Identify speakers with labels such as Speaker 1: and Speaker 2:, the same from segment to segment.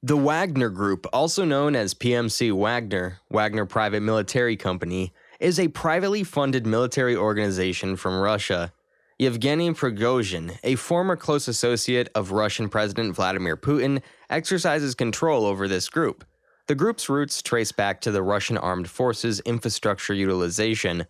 Speaker 1: The Wagner Group, also known as PMC Wagner, Wagner Private Military Company, is a privately funded military organization from Russia. Yevgeny Prigozhin, a former close associate of Russian President Vladimir Putin, exercises control over this group. The group's roots trace back to the Russian armed forces' infrastructure utilization.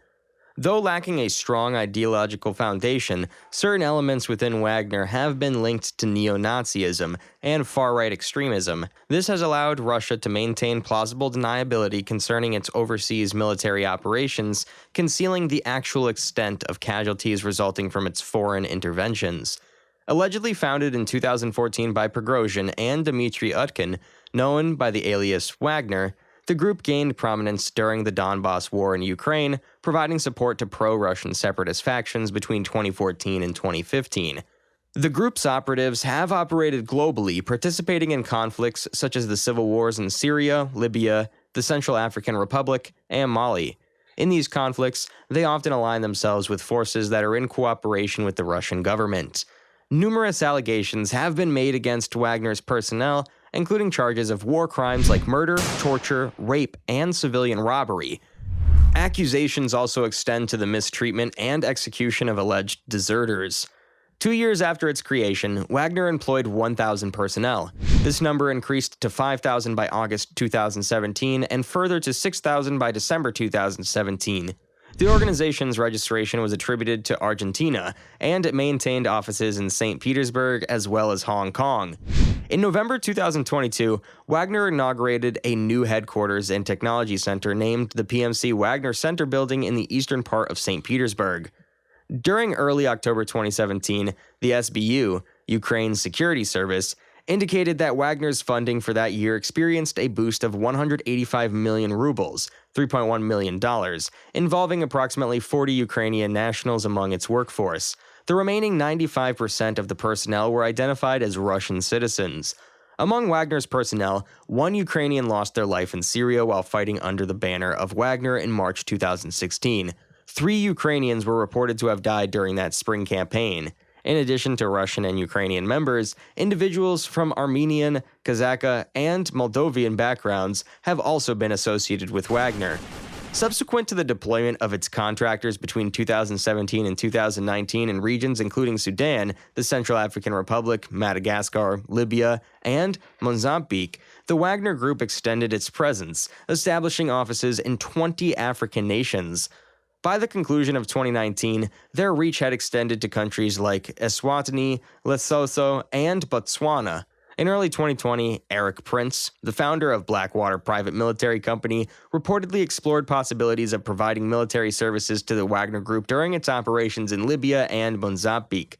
Speaker 1: Though lacking a strong ideological foundation, certain elements within Wagner have been linked to neo-Nazism and far-right extremism. This has allowed Russia to maintain plausible deniability concerning its overseas military operations, concealing the actual extent of casualties resulting from its foreign interventions. Allegedly founded in 2014 by Prigozhin and Dmitry Utkin, known by the alias Wagner, the group gained prominence during the Donbass War in Ukraine, providing support to pro-Russian separatist factions between 2014 and 2015. The group's operatives have operated globally, participating in conflicts such as the civil wars in Syria, Libya, the Central African Republic, and Mali. In these conflicts, they often align themselves with forces that are in cooperation with the Russian government. Numerous allegations have been made against Wagner's personnel, including charges of war crimes like murder, torture, rape, and civilian robbery. Accusations also extend to the mistreatment and execution of alleged deserters. 2 years after its creation, Wagner employed 1,000 personnel. This number increased to 5,000 by August 2017 and further to 6,000 by December 2017. The organization's registration was attributed to Argentina, and it maintained offices in St. Petersburg as well as Hong Kong. In November 2022, Wagner inaugurated a new headquarters and technology center named the PMC Wagner Center building in the eastern part of St. Petersburg. During early October 2017, the SBU, Ukraine's security service, indicated that Wagner's funding for that year experienced a boost of 185 million rubles, $3.1 million, involving approximately 40 Ukrainian nationals among its workforce. The remaining 95% of the personnel were identified as Russian citizens. Among Wagner's personnel, 1 Ukrainian lost their life in Syria while fighting under the banner of Wagner in March 2016. 3 Ukrainians were reported to have died during that spring campaign. In addition to Russian and Ukrainian members, individuals from Armenian, Kazakh, and Moldovan backgrounds have also been associated with Wagner. Subsequent to the deployment of its contractors between 2017 and 2019 in regions including Sudan, the Central African Republic, Madagascar, Libya, and Mozambique, the Wagner Group extended its presence, establishing offices in 20 African nations. By the conclusion of 2019, their reach had extended to countries like Eswatini, Lesotho, and Botswana. In early 2020, Eric Prince, the founder of Blackwater Private Military Company, reportedly explored possibilities of providing military services to the Wagner Group during its operations in Libya and Mozambique.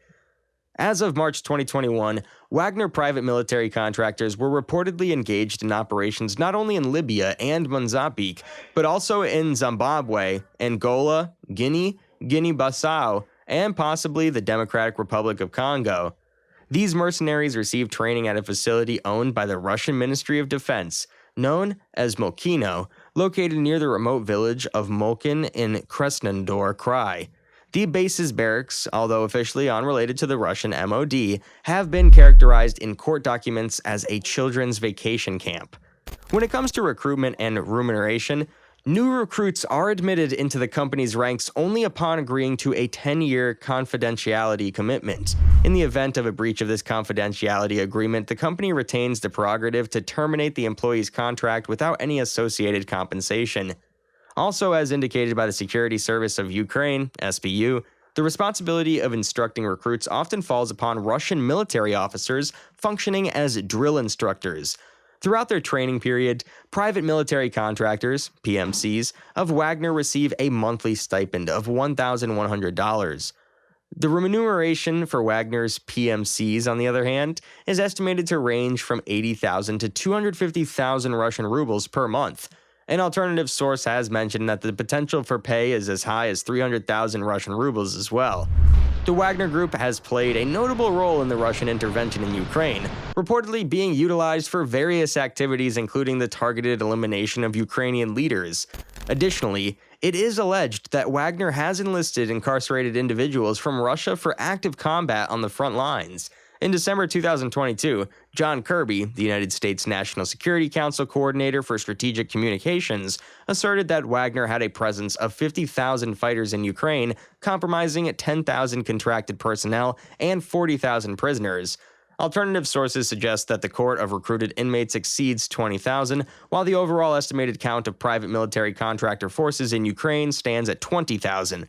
Speaker 1: As of March 2021, Wagner private military contractors were reportedly engaged in operations not only in Libya and Mozambique, but also in Zimbabwe, Angola, Guinea, Guinea-Bissau, and possibly the Democratic Republic of Congo. These mercenaries received training at a facility owned by the Russian Ministry of Defense, known as Molkino, located near the remote village of Molkin in Krasnodar Krai. The base's barracks, although officially unrelated to the Russian MOD, have been characterized in court documents as a children's vacation camp. When it comes to recruitment and remuneration, new recruits are admitted into the company's ranks only upon agreeing to a 10-year confidentiality commitment. In the event of a breach of this confidentiality agreement, the company retains the prerogative to terminate the employee's contract without any associated compensation. Also, as indicated by the Security Service of Ukraine, SBU, the responsibility of instructing recruits often falls upon Russian military officers functioning as drill instructors. Throughout their training period, private military contractors, PMCs, of Wagner receive a monthly stipend of $1,100. The remuneration for Wagner's PMCs, on the other hand, is estimated to range from 80,000 to 250,000 Russian rubles per month. An alternative source has mentioned that the potential for pay is as high as 300,000 Russian rubles as well. The Wagner Group has played a notable role in the Russian intervention in Ukraine, reportedly being utilized for various activities including the targeted elimination of Ukrainian leaders. Additionally, it is alleged that Wagner has enlisted incarcerated individuals from Russia for active combat on the front lines. In December 2022, John Kirby, the United States National Security Council Coordinator for Strategic Communications, asserted that Wagner had a presence of 50,000 fighters in Ukraine, comprising 10,000 contracted personnel and 40,000 prisoners. Alternative sources suggest that the cohort of recruited inmates exceeds 20,000, while the overall estimated count of private military contractor forces in Ukraine stands at 20,000.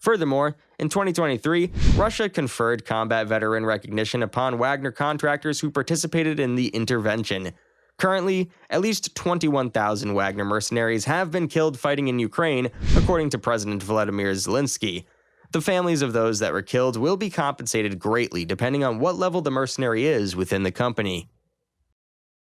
Speaker 1: Furthermore, in 2023, Russia conferred combat veteran recognition upon Wagner contractors who participated in the intervention. Currently, at least 21,000 Wagner mercenaries have been killed fighting in Ukraine, according to President Vladimir Zelensky. The families of those that were killed will be compensated greatly depending on what level the mercenary is within the company.